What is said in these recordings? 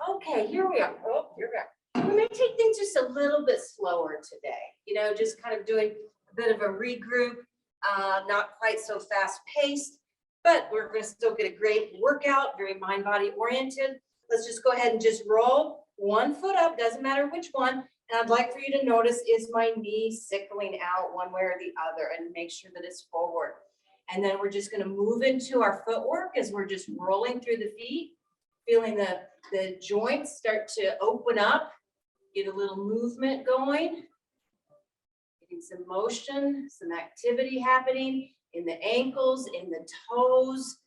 Okay, here we are. Oh, here we are. We may take things just a little bit slower today. Just kind of doing a bit of a regroup, not quite so fast paced, but we're going to still get a great workout, very mind body oriented. Let's just go ahead and just roll one foot up, doesn't matter which one. And I'd like for you to notice, is my knee sickling out one way or the other, and make sure that it's forward. And then we're just going to move into our footwork as we're just rolling through the feet, feeling the joints start to open up, get a little movement going, getting some motion, some activity happening in the ankles, in the toes,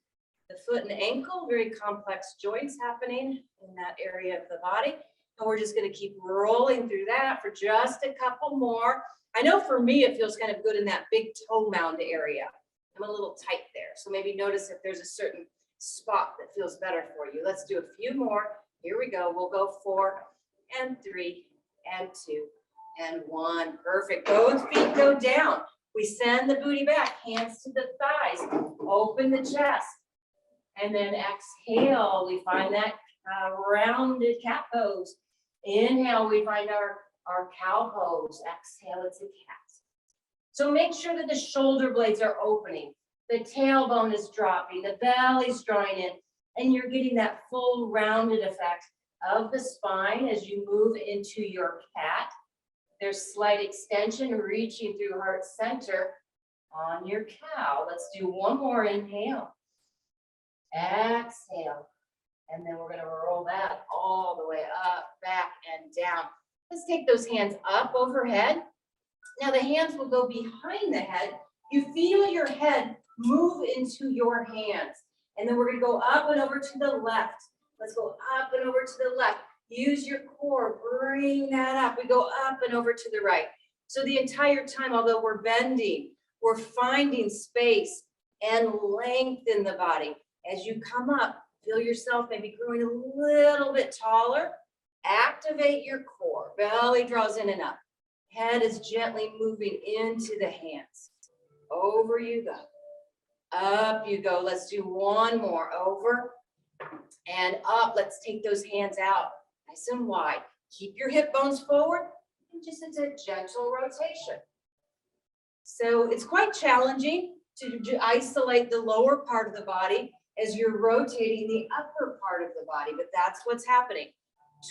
the foot and ankle, very complex joints happening in that area of the body. And we're just going to keep rolling through that for just a couple more. I know for me, it feels kind of good in that big toe mound area. I'm a little tight there. So maybe notice if there's a certain spot that feels better for you. Let's do a few more. Here we go. We'll go 4 and 3 and 2 and 1. Perfect. Both feet go down. We send the booty back, hands to the thighs, open the chest. And then exhale, we find that rounded cat pose. Inhale, we find our cow pose. Exhale, it's a cat. So make sure that the shoulder blades are opening. The tailbone is dropping, the belly's drawing in, and you're getting that full rounded effect of the spine as you move into your cat. There's slight extension reaching through heart center on your cow. Let's do one more inhale. Exhale. And then we're going to roll that all the way up, back, and down. Let's take those hands up overhead. Now the hands will go behind the head. You feel your head move into your hands. And then we're going to go up and over to the left. Let's go up and over to the left. Use your core, bring that up. We go up and over to the right. So the entire time, although we're bending, we're finding space and length in the body. As you come up, feel yourself maybe growing a little bit taller. Activate your core. Belly draws in and up. Head is gently moving into the hands. Over you go. Up you go. Let's do one more. Over and up. Let's take those hands out. Nice and wide. Keep your hip bones forward. And just it's a gentle rotation. So it's quite challenging to isolate the lower part of the body as you're rotating the upper part of the body, but that's what's happening.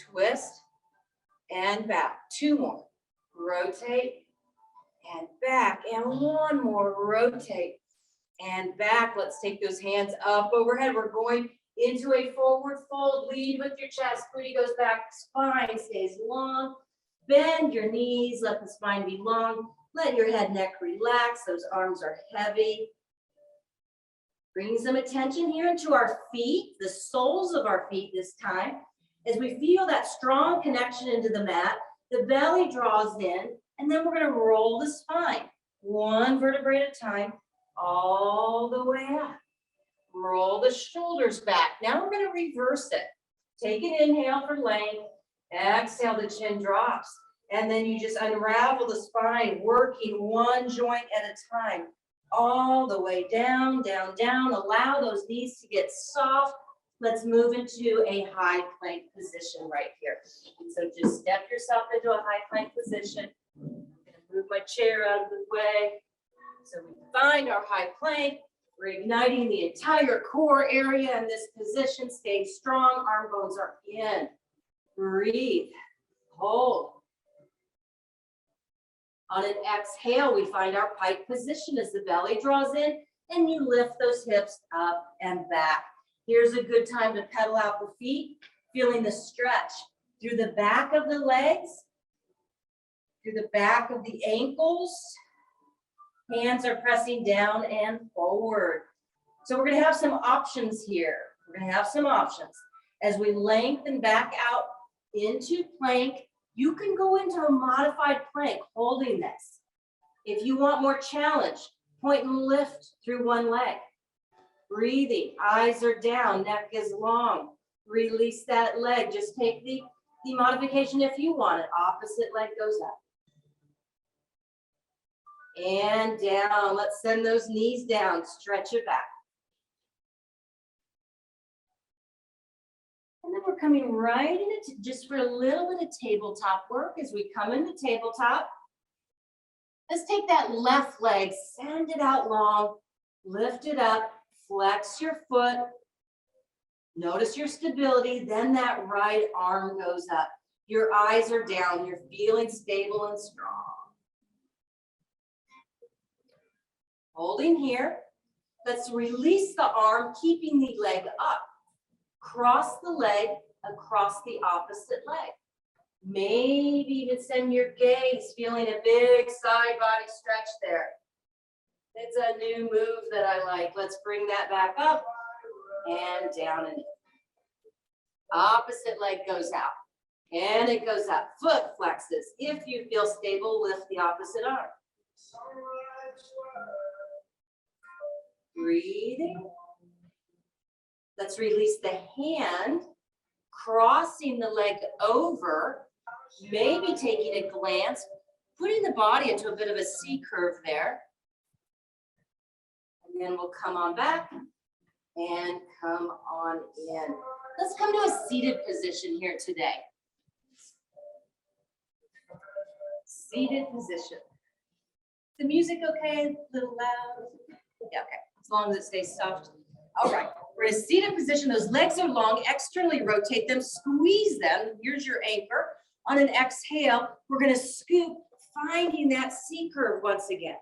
Twist and back. 2 more. Rotate and back. And 1 more. Rotate and back. Let's take those hands up overhead. We're going into a forward fold. Lead with your chest. Booty goes back. Spine stays long. Bend your knees. Let the spine be long. Let your head, neck relax. Those arms are heavy. Bring some attention here into our feet, the soles of our feet this time. As we feel that strong connection into the mat, the belly draws in, and then we're going to roll the spine. 1 vertebrae at a time, all the way up. Roll the shoulders back. Now we're going to reverse it. Take an inhale for length. Exhale, the chin drops. And then you just unravel the spine, working 1 joint at a time. All the way down, down, down. Allow those knees to get soft. Let's move into a high plank position right here. And so just step yourself into a high plank position. I'm going to move my chair out of the way. So we find our high plank. We're igniting the entire core area in this position. Stay strong. Arm bones are in. Breathe. Hold. On an exhale, we find our pike position as the belly draws in and you lift those hips up and back. Here's a good time to pedal out the feet, feeling the stretch through the back of the legs, through the back of the ankles. Hands are pressing down and forward. So we're going to have some options here. We're going to have some options. As we lengthen back out into plank, you can go into a modified plank holding this. If you want more challenge, point and lift through one leg. Breathing, eyes are down, neck is long. Release that leg. Just take the modification if you want it. Opposite leg goes up. And down. Let's send those knees down. Stretch it back. And then we're coming right into just for a little bit of tabletop work as we come into tabletop. Let's take that left leg, send it out long, lift it up, flex your foot. Notice your stability, then that right arm goes up. Your eyes are down, you're feeling stable and strong. Holding here. Let's release the arm, keeping the leg up. Cross the leg across the opposite leg. Maybe even send your gaze, feeling a big side body stretch there. It's a new move that I like. Let's bring that back up and down and in. Opposite leg goes out and it goes up. Foot flexes. If you feel stable, lift the opposite arm. Breathing. Let's release the hand, crossing the leg over, maybe taking a glance, putting the body into a bit of a C curve there. And then we'll come on back and come on in. Let's come to a seated position here today. Seated position. The music okay? A little loud? Yeah, okay. As long as it stays soft. All right. We're in a seated position. Those legs are long. Externally rotate them. Squeeze them. Here's your anchor. On an exhale, we're going to scoop, finding that C curve once again.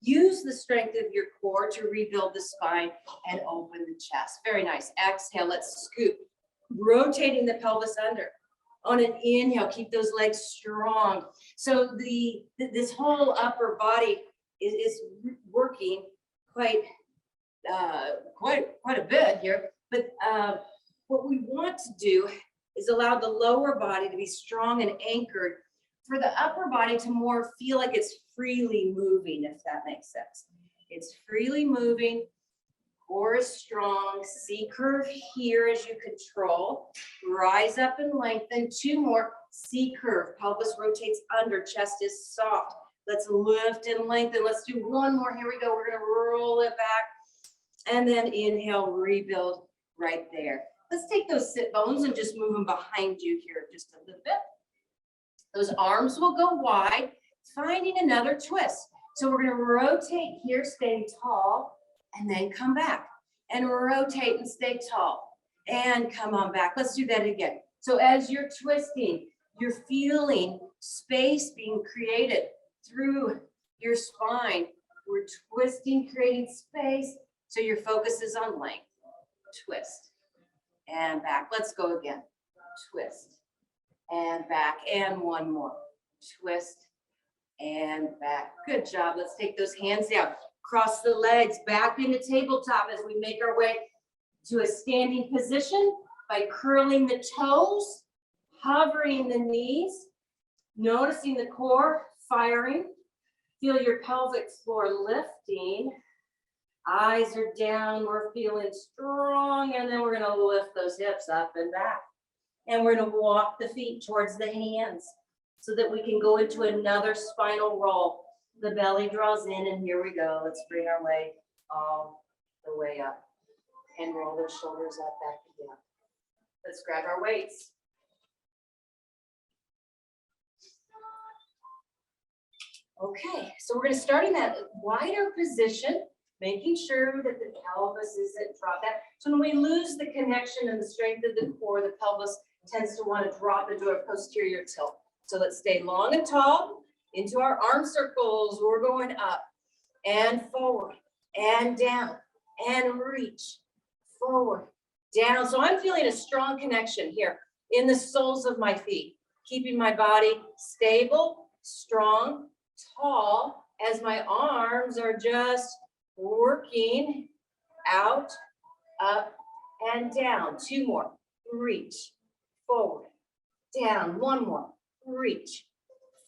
Use the strength of your core to rebuild the spine and open the chest. Very nice. Exhale, let's scoop. Rotating the pelvis under. On an inhale, keep those legs strong. So this whole upper body is working quite a bit here. But what we want to do is allow the lower body to be strong and anchored, for the upper body to more feel like it's freely moving, if that makes sense. It's freely moving, core is strong, C curve here as you control, rise up and lengthen, 2 more, C curve, pelvis rotates under, chest is soft. Let's lift and lengthen, let's do 1 more, here we go, we're gonna roll it back, and then inhale, rebuild right there. Let's take those sit bones and just move them behind you here just a little bit. Those arms will go wide, finding another twist. So we're going to rotate here, stay tall, and then come back. And rotate and stay tall. And come on back. Let's do that again. So as you're twisting, you're feeling space being created through your spine. We're twisting, creating space. So your focus is on length. Twist. And back. Let's go again. Twist. And back, and 1 more. Twist, and back. Good job. Let's take those hands down. Cross the legs back into tabletop as we make our way to a standing position by curling the toes, hovering the knees, noticing the core firing. Feel your pelvic floor lifting. Eyes are down. We're feeling strong, and then we're going to lift those hips up and back. And we're going to walk the feet towards the hands so that we can go into another spinal roll. The belly draws in, and here we go. Let's bring our way all the way up and roll those shoulders up, back and down. Let's grab our weights. Okay, so we're going to start in that wider position, making sure that the pelvis isn't dropped out. So when we lose the connection and the strength of the core, the pelvis tends to want to drop into a posterior tilt. So let's stay long and tall into our arm circles. We're going up and forward and down and reach forward, down. So I'm feeling a strong connection here in the soles of my feet, keeping my body stable, strong, tall, as my arms are just working out, up, and down. 2 more. Reach. Forward, down, 1 more, reach,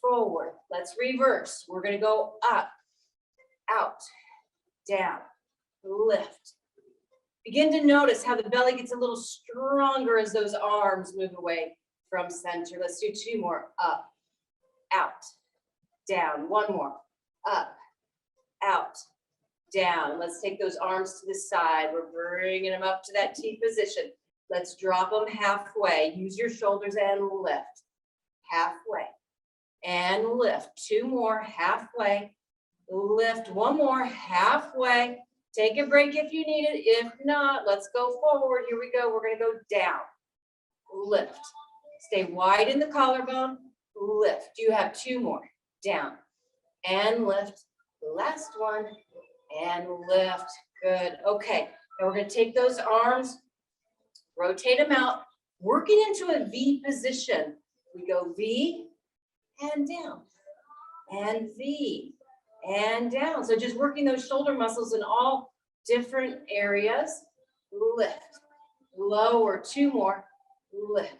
forward. Let's reverse. We're going to go up, out, down, lift. Begin to notice how the belly gets a little stronger as those arms move away from center. Let's do 2 more, up, out, down, 1 more, up, out, down. Let's take those arms to the side. We're bringing them up to that T position. Let's drop them halfway. Use your shoulders and lift. Halfway. And lift. 2 more, halfway. Lift. 1 more, halfway. Take a break if you need it. If not, let's go forward. Here we go. We're going to go down. Lift. Stay wide in the collarbone. Lift. You have 2 more. Down. And lift. Last one. And lift. Good. Okay. Now we're going to take those arms, rotate them out, working into a V position. We go V and down. And V and down. So just working those shoulder muscles in all different areas. Lift. Lower. 2 more. Lift.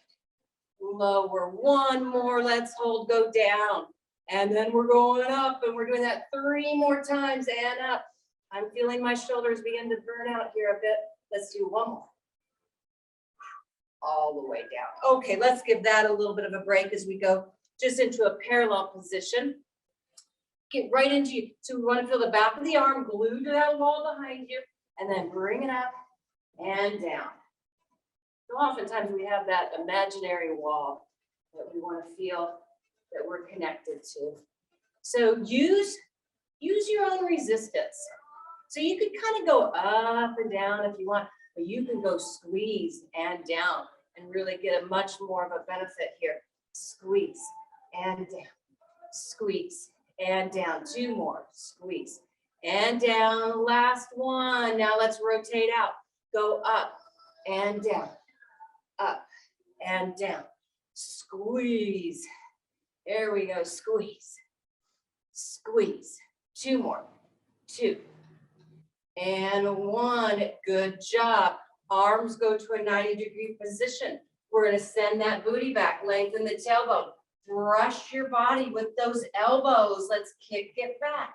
Lower. 1 more. Let's hold. Go down. And then we're going up, and we're doing that 3 more times and up. I'm feeling my shoulders begin to burn out here a bit. Let's do 1 more. All the way down. Okay, let's give that a little bit of a break as we go just into a parallel position. Get right into you. So we want to feel the back of the arm glued to that wall behind you, and then bring it up and down. So oftentimes we have that imaginary wall that we want to feel that we're connected to. So use your own resistance. So you could kind of go up and down if you want, but you can go squeeze and down and really get a much more of a benefit here. Squeeze and down, squeeze and down. 2 more, squeeze and down. Last one. Now let's rotate out. Go up and down, up and down. Squeeze. There we go. Squeeze, squeeze. 2 more. 2 and 1. Good job. Arms go to a 90-degree position. We're going to send that booty back. Lengthen the tailbone. Brush your body with those elbows. Let's kick it back.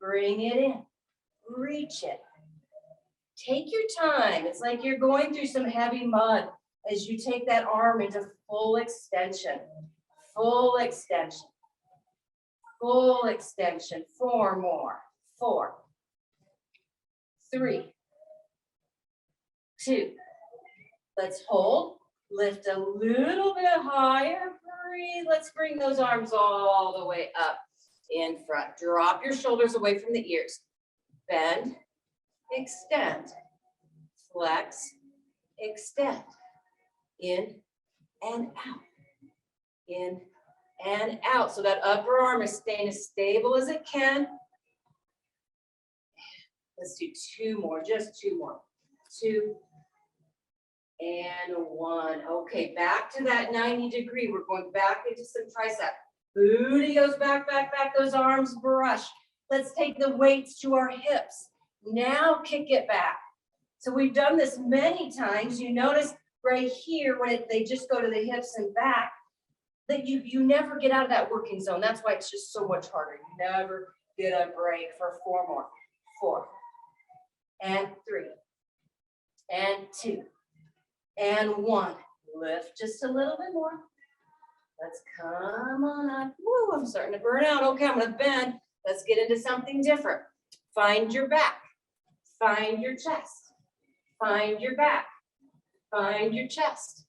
Bring it in. Reach it. Take your time. It's like you're going through some heavy mud as you take that arm into full extension. Full extension. Full extension. 4 more. 4. 3. 2. Let's hold. Lift a little bit higher. Breathe. Let's bring those arms all the way up in front. Drop your shoulders away from the ears. Bend. Extend. Flex. Extend. In and out. In and out. So that upper arm is staying as stable as it can. Let's do 2 more, just 2 more. 2 and 1. Okay, back to that 90-degree. We're going back into some tricep. Booty goes back, back, back. Those arms brush. Let's take the weights to our hips. Now kick it back. So we've done this many times. You notice right here when they just go to the hips and back, that you never get out of that working zone. That's why it's just so much harder. You never get a break for 4 more. 4 and 3 and 2 and 1. Lift just a little bit more. Let's come on up. Woo, I'm starting to burn out. Okay, I'm going to bend. Let's get into something different. Find your back. Find your chest. Find your back. Find your chest.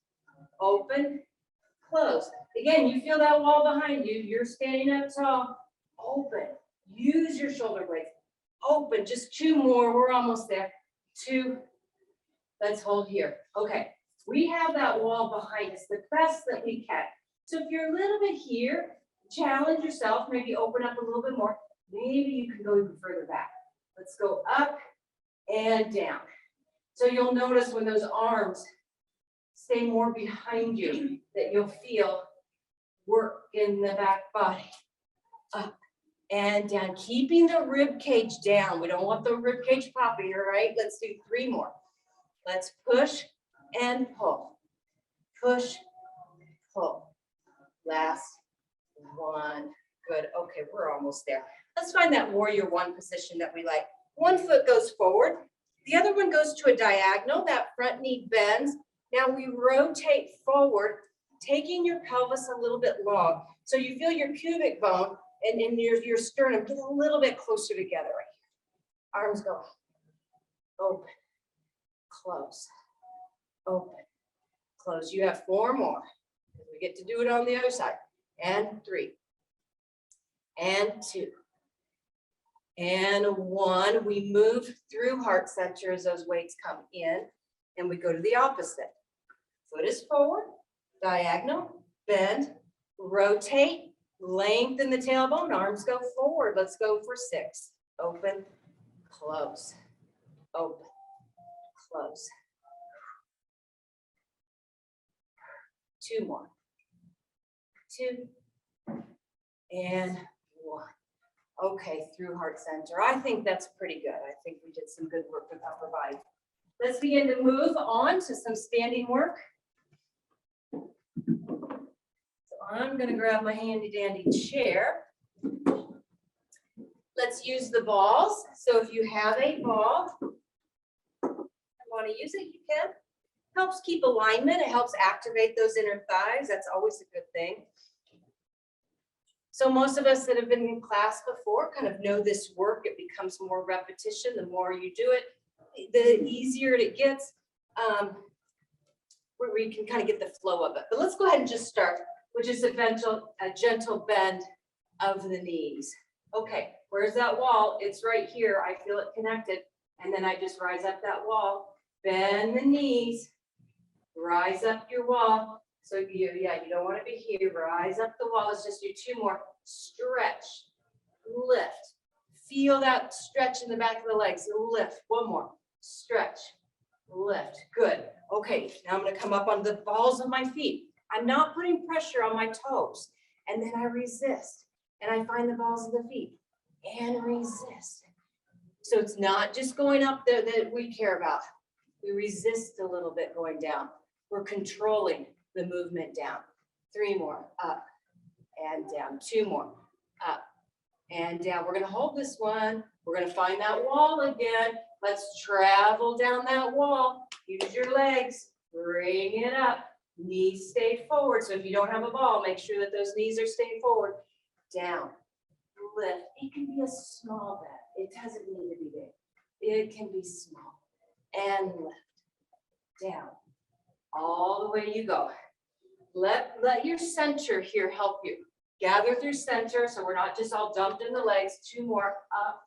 Open, close. Again, you feel that wall behind you. You're standing up tall. Open. Use your shoulder blades. Open. Just 2 more. We're almost there. 2. Let's hold here. Okay. We have that wall behind us the best that we can. So if you're a little bit here, challenge yourself. Maybe open up a little bit more. Maybe you can go even further back. Let's go up and down. So you'll notice when those arms stay more behind you, that you'll feel work in the back body. Up and down, keeping the rib cage down. We don't want the rib cage popping, all right? Let's do 3 more. Let's push and pull. Push, pull. Last one. Good. Okay, we're almost there. Let's find that warrior 1 position that we like. 1 foot goes forward. The other one goes to a diagonal. That front knee bends. Now we rotate forward, taking your pelvis a little bit long. So you feel your pubic bone and your sternum get a little bit closer together right here. Arms go open, close, open, close. You have 4 more. We get to do it on the other side. And 3, and 2, and 1. We move through heart center as those weights come in, and we go to the opposite. Foot is forward, diagonal, bend, rotate, lengthen the tailbone, arms go forward. Let's go for 6. Open, close, open, close. 2 more. 2, and 1. Okay, through heart center. I think that's pretty good. I think we did some good work with upper body. Let's begin to move on to some standing work. So I'm going to grab my handy dandy chair. Let's use the balls. So if you have a ball, want to use it, you can. Helps keep alignment. It helps activate those inner thighs. That's always a good thing. So most of us that have been in class before kind of know this work. It becomes more repetition. The more you do it, the easier it gets, where you can kind of get the flow of it. But let's go ahead and just start, which is a gentle bend of the knees. Okay, where's that wall? It's right here. I feel it connected. And then I just rise up that wall, bend the knees, rise up your wall. So you don't want to be here. Rise up the wall. Let's just do 2 more. Stretch, lift. Feel that stretch in the back of the legs. Lift. 1 more. Stretch, lift. Good. Okay, now I'm going to come up on the balls of my feet. I'm not putting pressure on my toes. And then I resist. And I find the balls of the feet. And resist. So it's not just going up there that we care about. We resist a little bit going down. We're controlling the movement down. 3 more, up and down. 2 more, up and down. We're going to hold this one. We're going to find that wall again. Let's travel down that wall. Use your legs. Bring it up. Knees stay forward. So if you don't have a ball, make sure that those knees are staying forward. Down. Lift. It can be a small bend. It doesn't need to be big. It can be small. And lift. Down. All the way you go. Let your center here help you. Gather through center so we're not just all dumped in the legs. 2 more, up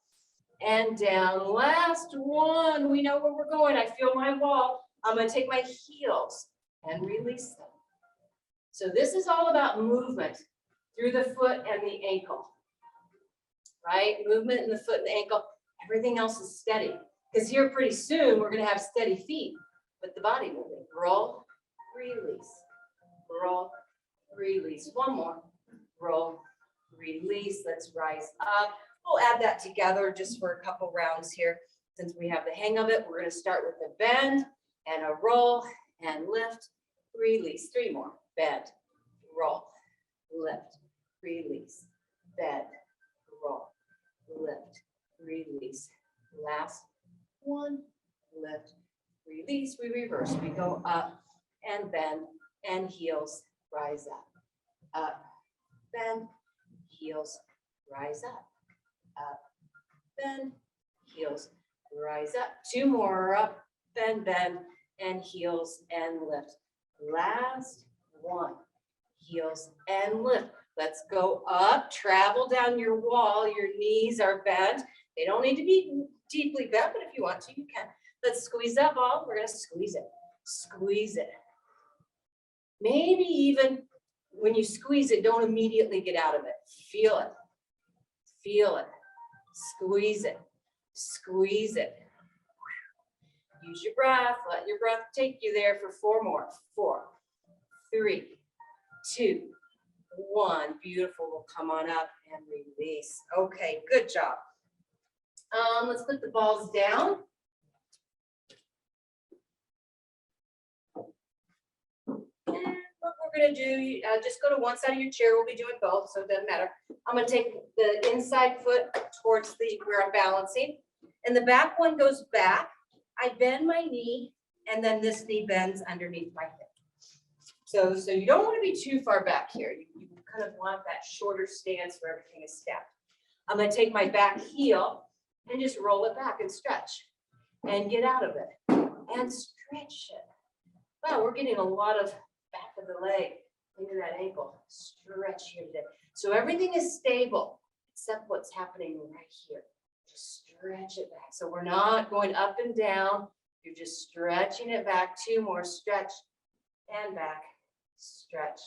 and down. Last one. We know where we're going. I feel my wall. I'm going to take my heels and release them. So this is all about movement through the foot and the ankle. Right? Movement in the foot and the ankle. Everything else is steady. Because here pretty soon we're going to have steady feet, but the body moving. Roll, release. Roll, release. 1 more. Roll, release. Let's rise up. We'll add that together just for a couple rounds here. Since we have the hang of it, we're going to start with a bend and a roll and lift, release. 3 more. Bend, roll, lift, release, bend, roll, lift, release. Last one, lift, release. We reverse. We go up and bend and heels rise up. Up, bend, heels rise up. Up, bend, heels rise up. 2 more. Up, bend, and heels and lift. Last one. Heels and lift. Let's go up. Travel down your wall. Your knees are bent. They don't need to be deeply bent, but if you want to, you can. Let's squeeze that ball. We're going to squeeze it. Squeeze it. Maybe even when you squeeze it, don't immediately get out of it. Feel it. Feel it. Squeeze it. Squeeze it. Use your breath. Let your breath take you there for 4 more. 4, 3, 2, 1. Beautiful. We'll come on up and release. Okay, good job. Let's put the balls down. And what we're going to do, just go to one side of your chair. We'll be doing both, so it doesn't matter. I'm going to take the inside foot towards where I'm balancing. And the back one goes back. I bend my knee, and then this knee bends underneath my hip. So you don't want to be too far back here. You kind of want that shorter stance where everything is stacked. I'm going to take my back heel and just roll it back and stretch and get out of it and stretch it Wow, we're getting a lot of back of the leg into that ankle. Stretch here today. So everything is stable except what's happening right here. Just stretch it back. So we're not going up and down. You're just stretching it back. 2 more. Stretch and back. Stretch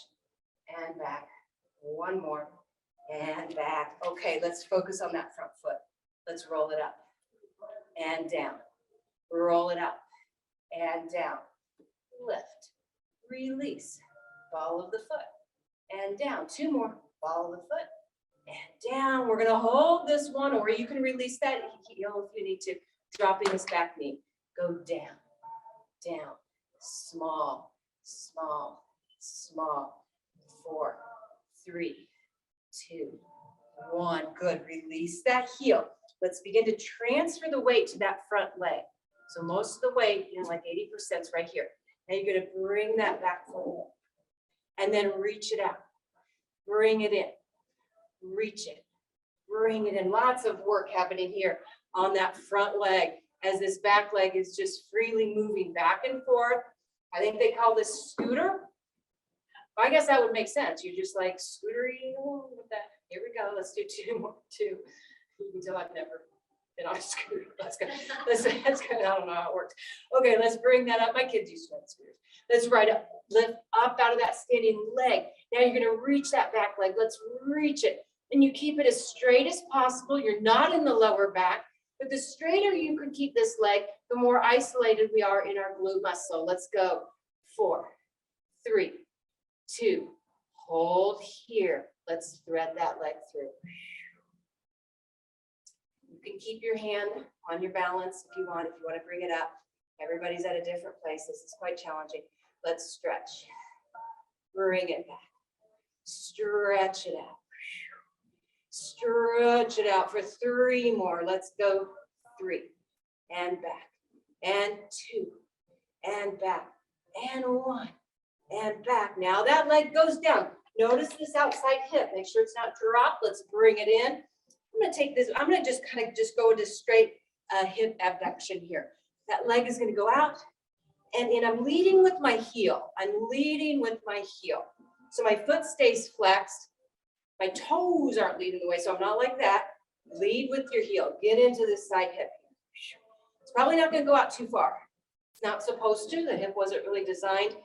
and back. 1 more and back. Okay, let's focus on that front foot. Let's roll it up and down. Roll it up and down. Lift, release, ball of the foot, and down. 2 more, ball of the foot, and down. We're gonna hold this one, or you can release that heel if you need to. Dropping this back knee. Go down, down, small, small, small. 4, 3, 2, 1. Good, release that heel. Let's begin to transfer the weight to that front leg. So most of the weight, like 80% is right here. Now you're gonna bring that back forward and then reach it out. Bring it in, reach it, bring it in. Lots of work happening here on that front leg as this back leg is just freely moving back and forth. I think they call this scooter. I guess that would make sense. You're just like scootering along with that. Here we go. Let's do 2 more. 2. You can tell I've never been on a scooter. That's good. That's good. I don't know how it works. Okay, let's bring that up. My kids used to ride scooters. Let's right up, lift up out of that standing leg. Now you're gonna reach that back leg. Let's reach it. And you keep it as straight as possible. You're not in the lower back, but the straighter you can keep this leg, the more isolated we are in our glute muscle. Let's go. 4, 3, 2, hold here. Let's thread that leg through. You can keep your hand on your balance if you want to bring it up. Everybody's at a different place. This is quite challenging. Let's stretch. Bring it back. Stretch it out. Stretch it out for 3 more. Let's go. 3 and back and 2 and back and 1 and back. Now that leg goes down. Notice this outside hip. Make sure it's not dropped. Let's bring it in. I'm going to take this. I'm going to just kind of go into straight hip abduction here. That leg is going to go out, and I'm leading with my heel. I'm leading with my heel. So my foot stays flexed. My toes aren't leading the way, so I'm not like that. Lead with your heel. Get into this side hip. It's probably not going to go out too far. It's not supposed to. The hip wasn't really designed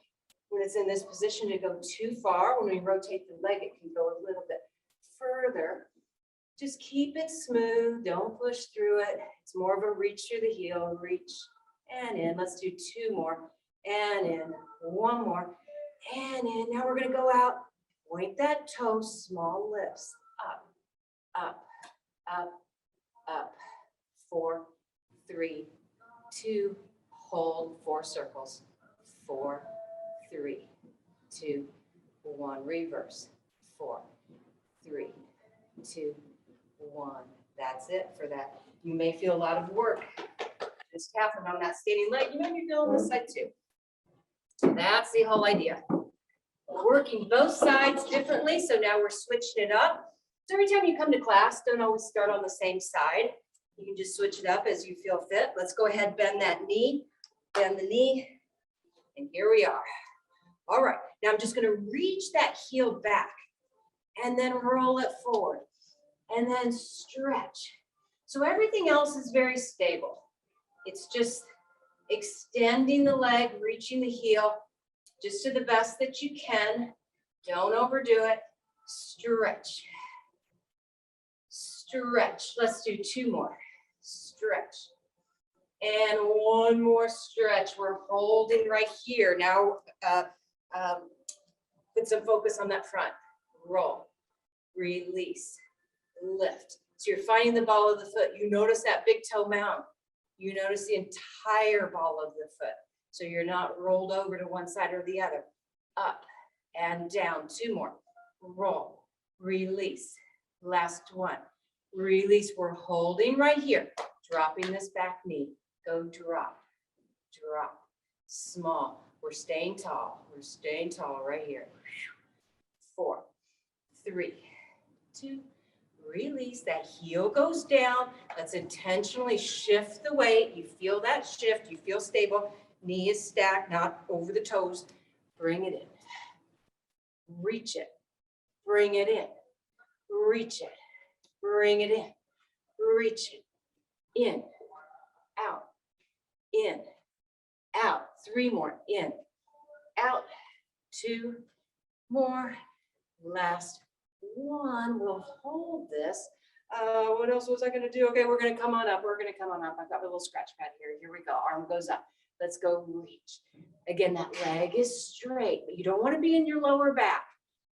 when it's in this position to go too far. When we rotate the leg, it can go a little bit further. Just keep it smooth. Don't push through it. It's more of a reach through the heel. Reach and in. Let's do 2 more. And in. 1 more. And in. Now we're going to go out. Point that toe. Small lifts. Up, up, up, up. 4, 3, 2. Hold 4 circles. 4, 3, 2, 1. Reverse. 4, 3, 2, 1. That's it for that. You may feel a lot of work just happened on that standing leg. You know you feel on this side too. That's the whole idea. We're working both sides differently, so now we're switching it up. So every time you come to class, don't always start on the same side. You can just switch it up as you feel fit. Let's go ahead, bend that knee, bend the knee, and here we are. All right, now I'm just going to reach that heel back and then roll it forward and then stretch. So everything else is very stable. It's just extending the leg, reaching the heel, just to the best that you can. Don't overdo it. Stretch. Stretch. Let's do 2 more. Stretch. And 1 more stretch. We're holding right here. Now, put some focus on that front. Roll. Release. Lift. So you're finding the ball of the foot. You notice that big toe mound. You notice the entire ball of the foot. So you're not rolled over to one side or the other. Up and down. 2 more. Roll. Release. Last 1. Release. We're holding right here. Dropping this back knee. Go drop. Drop. Small. We're staying tall. We're staying tall right here. 4, 3, 2. Release. That heel goes down. Let's intentionally shift the weight. You feel that shift. You feel stable. Knee is stacked, not over the toes. Bring it in. Reach it. Bring it in. Reach it. Bring it in. Reach it. In. Out. In. Out. 3 more. In. Out. 2 more. Last 1. We'll hold this. What else was I going to do? Okay, we're going to come on up. We're going to come on up. I've got a little scratch pad here. Here we go. Arm goes up. Let's go reach. Again, that leg is straight, but you don't want to be in your lower back.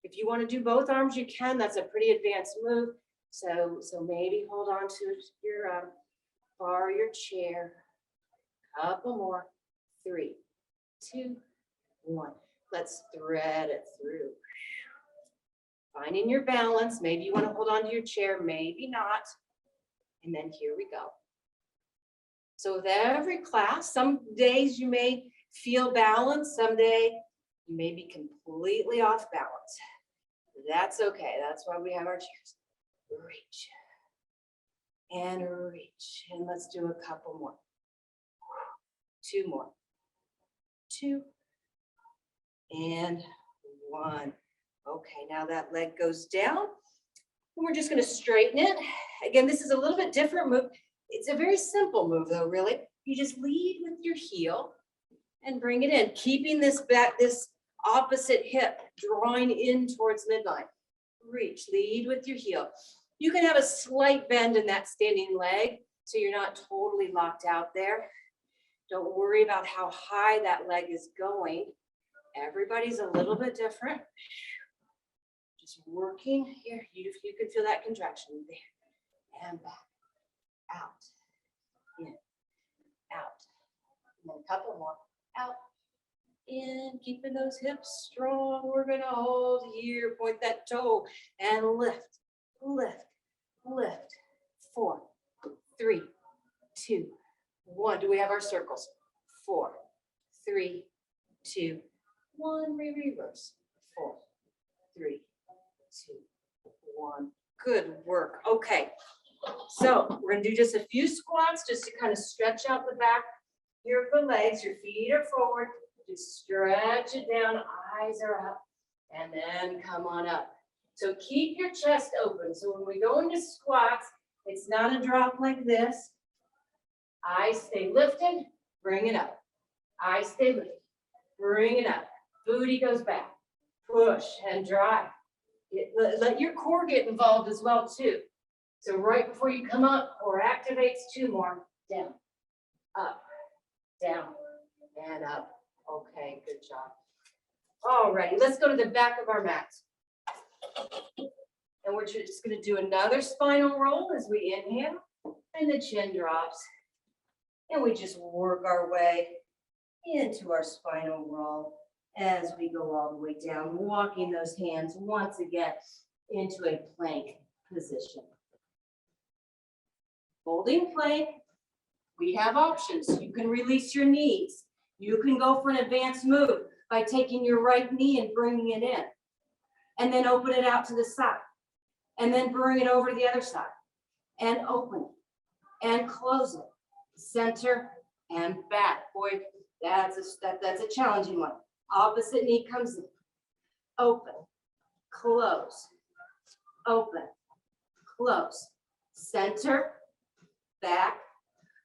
If you want to do both arms, you can. That's a pretty advanced move. So maybe hold on to your bar, your chair. Couple more. 3, 2, 1. Let's thread it through. Finding your balance. Maybe you want to hold on to your chair, maybe not. And then here we go. So with every class, some days you may feel balanced, some day you may be completely off balance. That's okay. That's why we have our chairs. Reach and reach. And let's do a couple more. 2 more. 2 and 1. Okay, now that leg goes down. And we're just going to straighten it. Again, this is a little bit different move. It's a very simple move though, really. You just lead with your heel and bring it in, keeping this back, this opposite hip drawing in towards midline. Reach, lead with your heel. You can have a slight bend in that standing leg, so you're not totally locked out there. Don't worry about how high that leg is going. Everybody's a little bit different. Just working here. You can feel that contraction there and back. Out, in, out, and then a couple more, out, in, keeping those hips strong. We're gonna hold here, point that toe, and lift, lift, lift. 4, 3, 2, 1. Do we have our circles? 4, 3, 2, 1. Reverse. 4, 3, 2, 1. Good work. Okay. So we're going to do just a few squats just to kind of stretch out the back here of the legs. Your feet are forward. Just stretch it down. Eyes are up. And then come on up. So keep your chest open. So when we go into squats, it's not a drop like this. Eyes stay lifted. Bring it up. Eyes stay lifted. Bring it up. Booty goes back. Push and drive. Let your core get involved as well too. So right before you come up, core activates. 2 more. Down, up, down, and up. Okay, good job. All righty, let's go to the back of our mat. And we're just going to do another spinal roll as we inhale, and the chin drops. And we just work our way into our spinal roll as we go all the way down, walking those hands once again into a plank position. Holding plank, we have options. You can release your knees. You can go for an advanced move by taking your right knee and bringing it in. And then open it out to the side. And then bring it over to the other side. And open it. And close it. Center and back. Boy, that's a challenging one. Opposite knee comes in. Open. Close. Open. Close. Center. Back,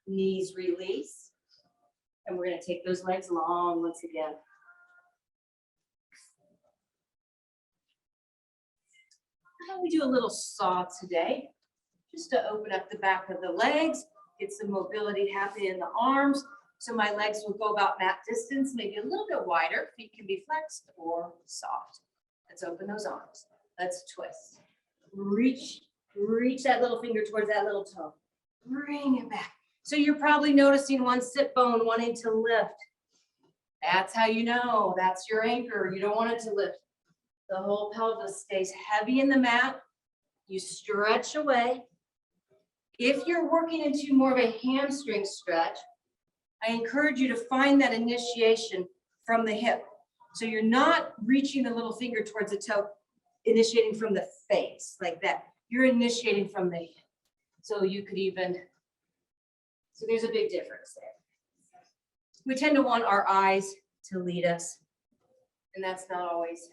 knees release, and we're going to take those legs long once again. How about we do a little saw today, just to open up the back of the legs, get some mobility happening in the arms. So my legs will go about mat distance, maybe a little bit wider. Feet can be flexed or soft. Let's open those arms. Let's twist. Reach that little finger towards that little toe. Bring it back. So you're probably noticing one sit bone wanting to lift. That's how you know. That's your anchor. You don't want it to lift. The whole pelvis stays heavy in the mat. You stretch away. If you're working into more of a hamstring stretch, I encourage you to find that initiation from the hip. So you're not reaching the little finger towards the toe, initiating from the face like that. You're initiating from the hip. So you could even, so there's a big difference there. We tend to want our eyes to lead us, and that's not always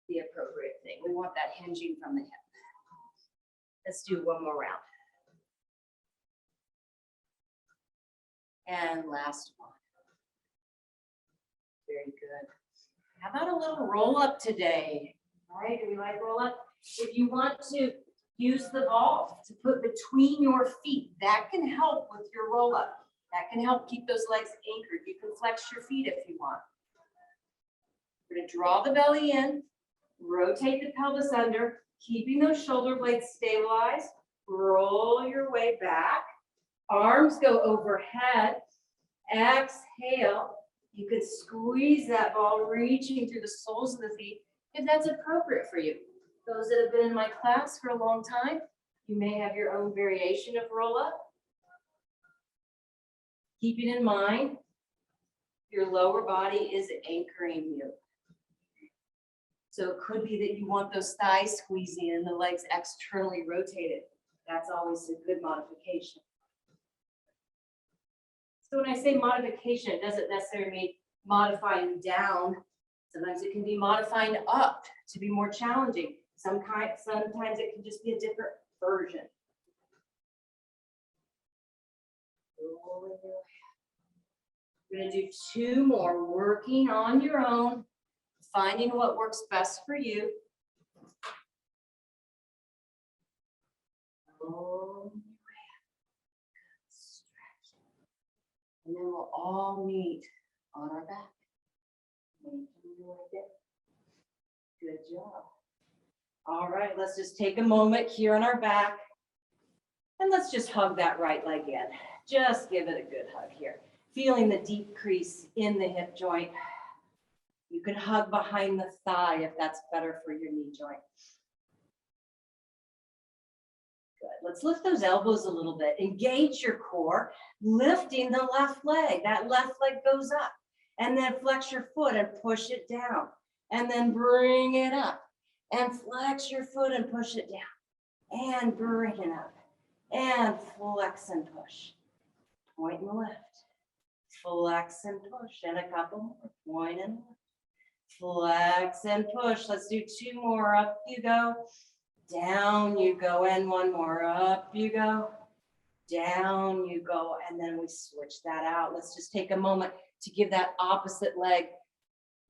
the appropriate thing. We want that hinging from the hip. Let's do one more round. And last one. Very good. How about a little roll up today? All right, do we like roll up? If you want to use the ball to put between your feet, that can help with your roll up. That can help keep those legs anchored. You can flex your feet if you want. We're going to draw the belly in, rotate the pelvis under, keeping those shoulder blades stabilized. Roll your way back. Arms go overhead. Exhale. You can squeeze that ball, reaching through the soles of the feet if that's appropriate for you. Those that have been in my class for a long time, you may have your own variation of roll up. Keeping in mind, your lower body is anchoring you. So it could be that you want those thighs squeezing and the legs externally rotated. That's always a good modification. So when I say modification, it doesn't necessarily mean modifying down. Sometimes it can be modifying up to be more challenging. Sometimes it can just be a different version. We're going to do 2 more, working on your own, finding what works best for you. And then we'll all meet on our back. Good job. All right, let's just take a moment here on our back. And let's just hug that right leg in. Just give it a good hug here. Feeling the deep crease in the hip joint. You can hug behind the thigh if that's better for your knee joint. Good. Let's lift those elbows a little bit. Engage your core, lifting the left leg. That left leg goes up. And then flex your foot and push it down. And then bring it up. And flex your foot and push it down. And bring it up. And flex and push. Point and lift. Flex and push. And a couple more. Point and lift. Flex and push. Let's do 2 more. Up you go. Down you go. And 1 more. Up you go. Down you go. And then we switch that out. Let's just take a moment to give that opposite leg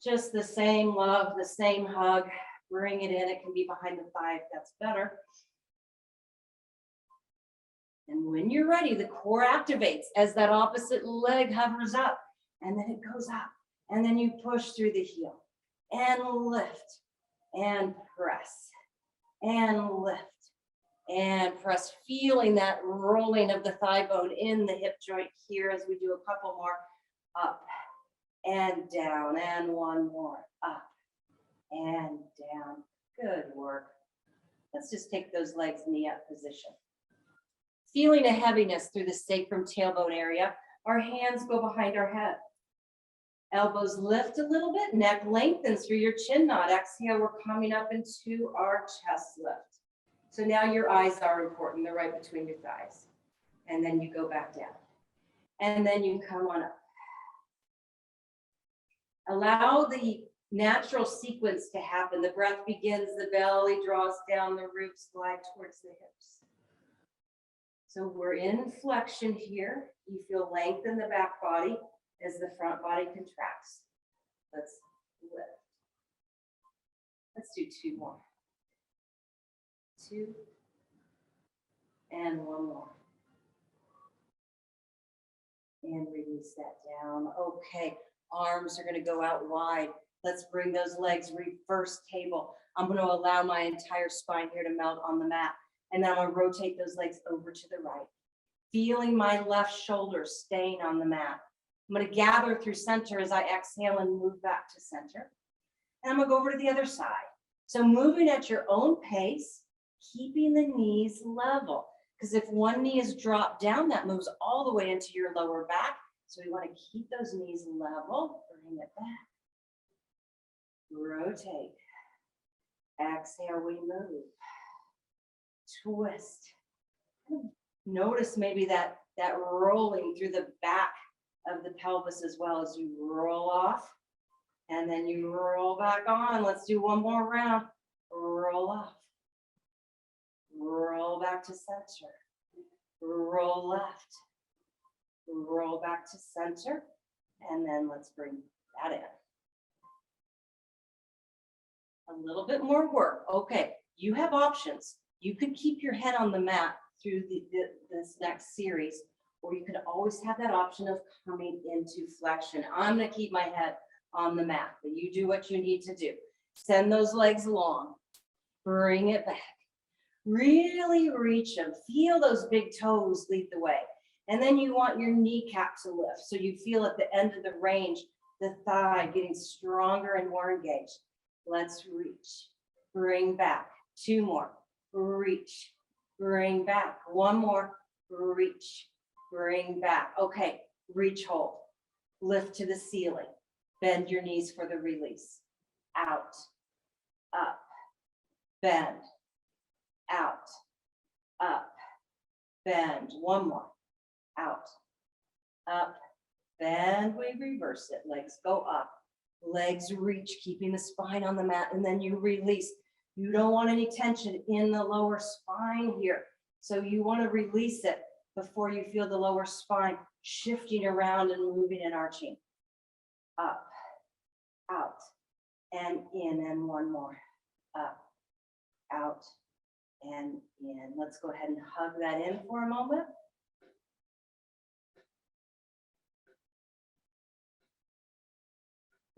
just the same love, the same hug. Bring it in. It can be behind the thigh if that's better. And when you're ready, the core activates as that opposite leg hovers up. And then it goes up. And then you push through the heel. And lift. And press. And lift. And press. Feeling that rolling of the thigh bone in the hip joint here as we do a couple more. Up. And down. And 1 more. Up. And down. Good work. Let's just take those legs knee up position. Feeling a heaviness through the sacrum tailbone area. Our hands go behind our head. Elbows lift a little bit. Neck lengthens through your chin knot. Exhale, we're coming up into our chest lift. So now your eyes are important. They're right between your thighs. And then you go back down. And then you come on up. Allow the natural sequence to happen. The breath begins, the belly draws down, the roots glide towards the hips. So we're in flexion here. You feel length in the back body as the front body contracts. Let's lift. Let's do 2 more. 2. And 1 more. And release that down. Okay, arms are going to go out wide. Let's bring those legs reverse table. I'm going to allow my entire spine here to melt on the mat. And then I'm going to rotate those legs over to the right. Feeling my left shoulder staying on the mat. I'm going to gather through center as I exhale and move back to center. And I'm going to go over to the other side. So moving at your own pace, keeping the knees level. Because if one knee is dropped down, that moves all the way into your lower back. So we want to keep those knees level. Bring it back. Rotate. Exhale, we move. Twist. Notice maybe that rolling through the back of the pelvis as well as you roll off. And then you roll back on. Let's do one more round. Roll off. Roll back to center. Roll left. Roll back to center. And then let's bring that in. A little bit more work. Okay, you have options. You could keep your head on the mat through this next series, or you could always have that option of coming into flexion. I'm going to keep my head on the mat, but you do what you need to do. Send those legs long. Bring it back. Really reach them. Feel those big toes lead the way. And then you want your kneecap to lift. So you feel at the end of the range, the thigh getting stronger and more engaged. Let's reach. Bring back. 2 more. Reach. Bring back. 1 more. Reach. Bring back. Okay. Reach, hold. Lift to the ceiling. Bend your knees for the release. Out. Up. Bend. Out. Up. Bend. 1 more. Out. Up. Bend. We reverse it. Legs go up. Legs reach, keeping the spine on the mat, and then you release. You don't want any tension in the lower spine here. So you want to release it before you feel the lower spine shifting around and moving and arching. Up, out, and in, and 1 more. Up, out, and in. Let's go ahead and hug that in for a moment.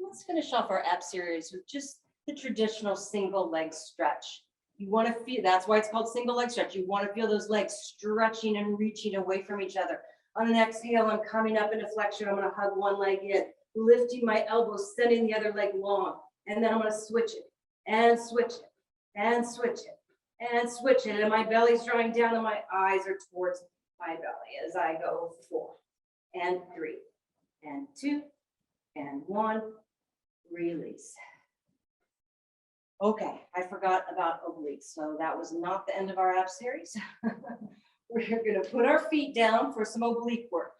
Let's finish off our ab series with just the traditional single leg stretch. You want to feel, that's why it's called single leg stretch. You want to feel those legs stretching and reaching away from each other. On an exhale, I'm coming up into flexion. I'm going to hug one leg in, lifting my elbows, sending the other leg long. And then I'm going to switch it and switch it and switch it and switch it. And my belly's drawing down and my eyes are towards my belly as I go 4 and 3 and 2 and 1. Release. Okay, I forgot about obliques, so that was not the end of our ab series. We're going to put our feet down for some oblique work.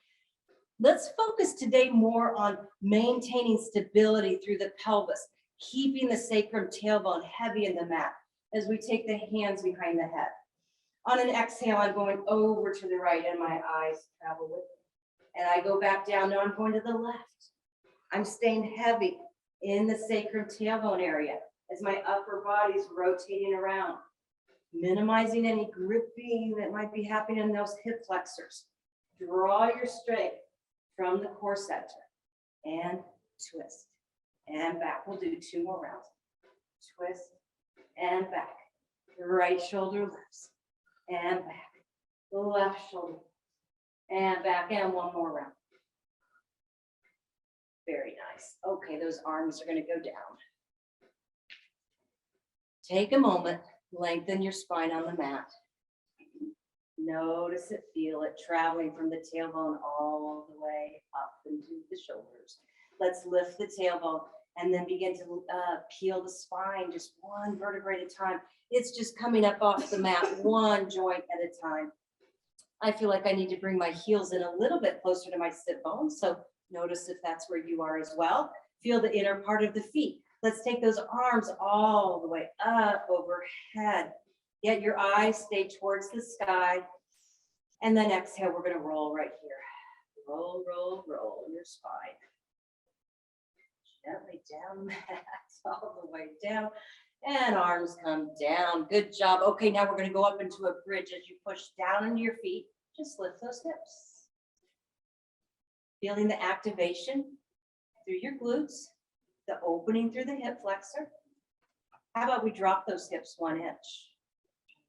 Let's focus today more on maintaining stability through the pelvis, keeping the sacrum tailbone heavy in the mat as we take the hands behind the head. On an exhale, I'm going over to the right and my eyes travel with me. And I go back down. Now I'm going to the left. I'm staying heavy in the sacrum tailbone area as my upper body's rotating around, minimizing any gripping that might be happening in those hip flexors. Draw your strength from the core center and twist and back. We'll do 2 more rounds. Twist and back. Right shoulder lifts and back. Left shoulder and back, and 1 more round. Very nice. Okay, those arms are going to go down. Take a moment, lengthen your spine on the mat. Notice it, feel it traveling from the tailbone all the way up into the shoulders. Let's lift the tailbone and then begin to peel the spine, just 1 vertebrae at a time. It's just coming up off the mat, 1 joint at a time. I feel like I need to bring my heels in a little bit closer to my sit bones, so notice if that's where you are as well. Feel the inner part of the feet. Let's take those arms all the way up overhead. Get your eyes stay towards the sky. And then exhale, we're going to roll right here. Roll, roll, roll in your spine. Gently down the mat, all the way down. And arms come down. Good job. Okay, now we're going to go up into a bridge as you push down into your feet. Just lift those hips. Feeling the activation through your glutes, the opening through the hip flexor. How about we drop those hips 1 inch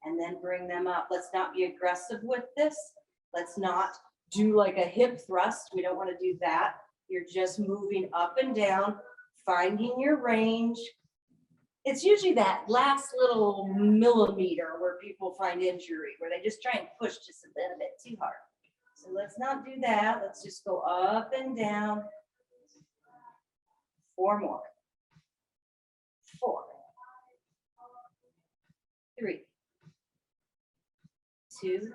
and then bring them up? Let's not be aggressive with this. Let's not do like a hip thrust. We don't want to do that. You're just moving up and down, finding your range. It's usually that last little millimeter where people find injury, where they just try and push just a little bit too hard. So let's not do that. Let's just go up and down. 4 more. 4. 3. 2.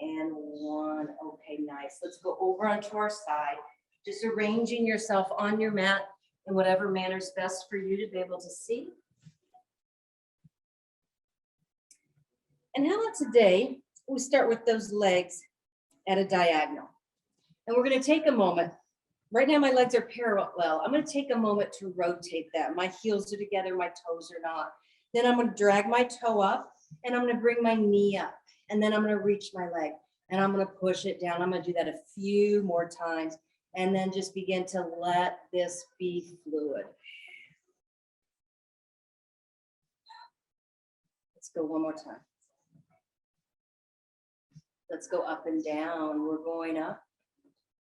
and one. Okay, nice. Let's go over onto our side. Just arranging yourself on your mat in whatever manner is best for you to be able to see. And how about today, we start with those legs at a diagonal. And we're going to take a moment. Right now, my legs are parallel. I'm going to take a moment to rotate them. My heels are together, my toes are not. Then I'm going to drag my toe up, and I'm going to bring my knee up. And then I'm going to reach my leg, and I'm going to push it down. I'm going to do that a few more times, and then just begin to let this be fluid. Let's go one more time. Let's go up and down. We're going up.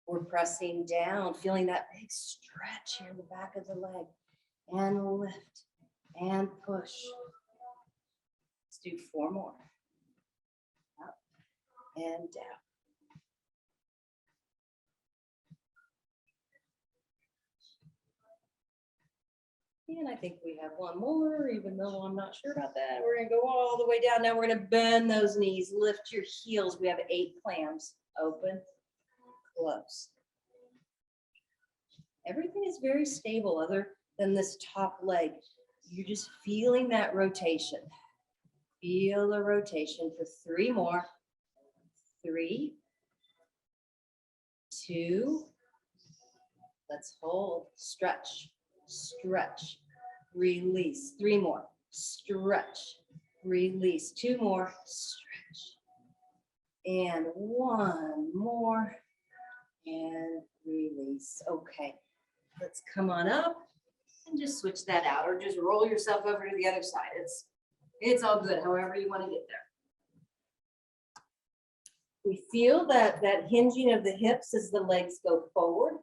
We're pressing down, feeling that big stretch here in the back of the leg. And lift and push. Let's do 4 more. Up and down. And I think we have one more, even though I'm not sure about that. We're going to go all the way down. Now we're going to bend those knees. Lift your heels. We have 8 clams. Open, close. Everything is very stable other than this top leg. You're just feeling that rotation. Feel the rotation for 3 more. 3, 2. Let's hold. Stretch, stretch, release. 3 more. Stretch, release. 2 more. Stretch. And 1 more. And release. Okay. Let's come on up and just switch that out, or just roll yourself over to the other side. It's all good, however you want to get there. We feel that hinging of the hips as the legs go forward.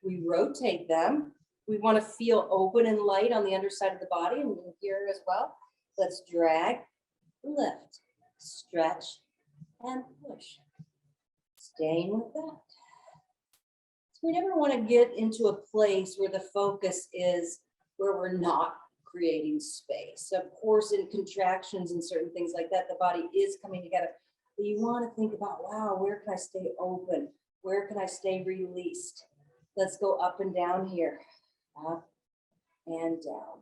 We rotate them. We want to feel open and light on the underside of the body and here as well. Let's drag, lift, stretch, and push. Staying with that. We never want to get into a place where the focus is where we're not creating space. Of course, in contractions and certain things like that, the body is coming together. But you want to think about, wow, where can I stay open? Where can I stay released? Let's go up and down here. Up and down.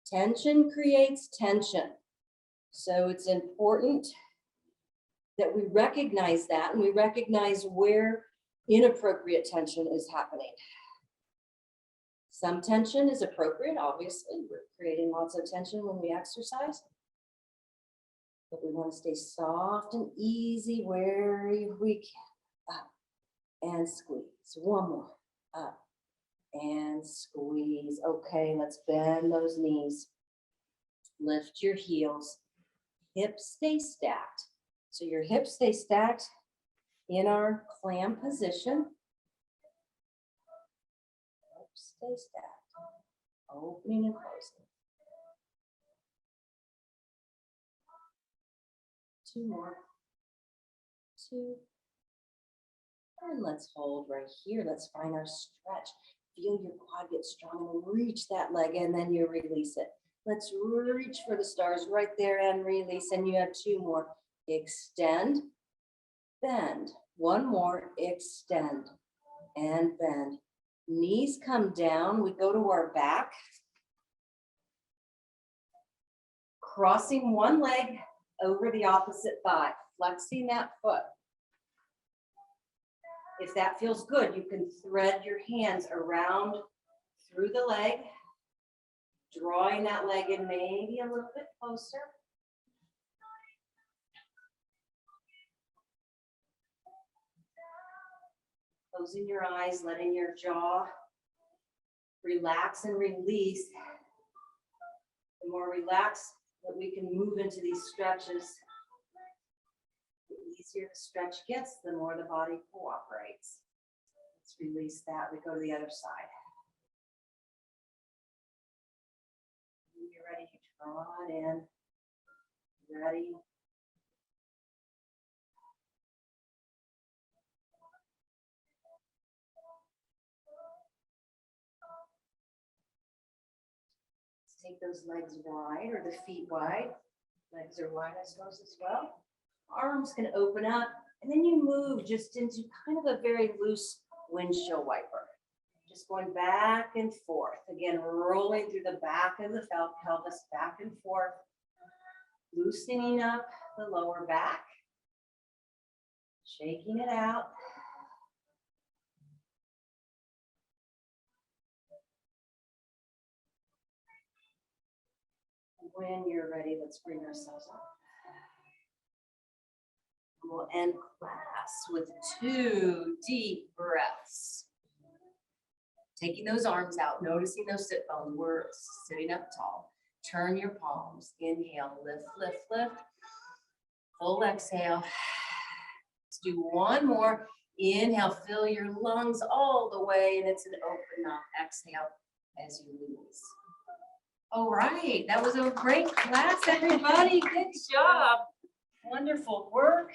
Tension creates tension. So it's important that we recognize that, and we recognize where inappropriate tension is happening. Some tension is appropriate, obviously. We're creating lots of tension when we exercise. But we want to stay soft and easy where we can. Up and squeeze. 1 more. Up and squeeze. Okay, let's bend those knees. Lift your heels. Hips stay stacked. So your hips stay stacked in our clam position. Hips stay stacked. Opening and closing. 2 more. 2. And let's hold right here. Let's find our stretch. Feel your quad get strong and reach that leg, and then you release it. Let's reach for the stars right there and release. And you have 2 more. Extend, bend. 1 more. Extend and bend. Knees come down. We go to our back. Crossing one leg over the opposite thigh. Flexing that foot. If that feels good, you can thread your hands around through the leg, drawing that leg in maybe a little bit closer. Closing your eyes, letting your jaw relax and release. The more relaxed that we can move into these stretches, the easier the stretch gets, the more the body cooperates. Let's release that. We go to the other side. When you're ready, you trot in. Ready. Let's take those legs wide, or the feet wide. Legs are wide, I suppose, as well. arms can open up, and then you move just into kind of a very loose windshield wiper. Just going back and forth. Again, rolling through the back of the pelvis, back and forth, loosening up the lower back, shaking it out. When you're ready, let's bring ourselves up. We'll end class with 2 deep breaths. Taking those arms out, noticing those sit bones. We're sitting up tall. Turn your palms. Inhale, lift, lift, lift. Full exhale. Let's do one more. Inhale, fill your lungs all the way, and it's an open mouth exhale as you release. All right, that was a great class, everybody. Good job. Wonderful work.